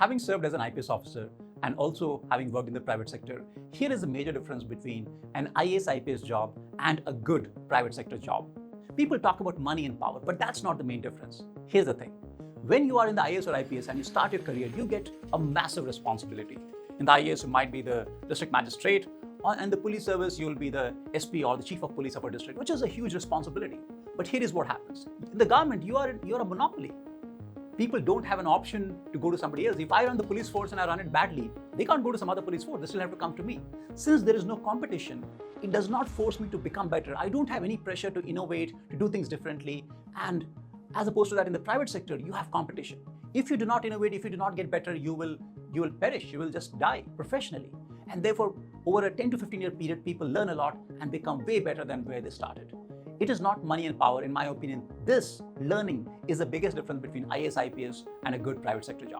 Having served as an IPS officer and also having worked in the private sector, here is a major difference between an IAS IPS job and a good private sector job. People talk about money and power, but that's not the main difference. Here's the thing. When you are in the IAS or IPS and you start your career, you get a massive responsibility. In the IAS, you might be the district magistrate, and the police service, you'll be the SP or the chief of police of a district, which is a huge responsibility. But here is what happens. In the government, you're a monopoly. People don't have an option to go to somebody else. If I run the police force and I run it badly, they can't go to some other police force. They still have to come to me. Since there is no competition, it does not force me to become better. I don't have any pressure to innovate, to do things differently. And as opposed to that, in the private sector, you have competition. If you do not innovate, if you do not get better, you will perish. You will just die professionally. And therefore, over a 10 to 15-year period, people learn a lot and become way better than where they started. It is not money and power, in my opinion. This learning is the biggest difference between IAS, IPS, and a good private sector job.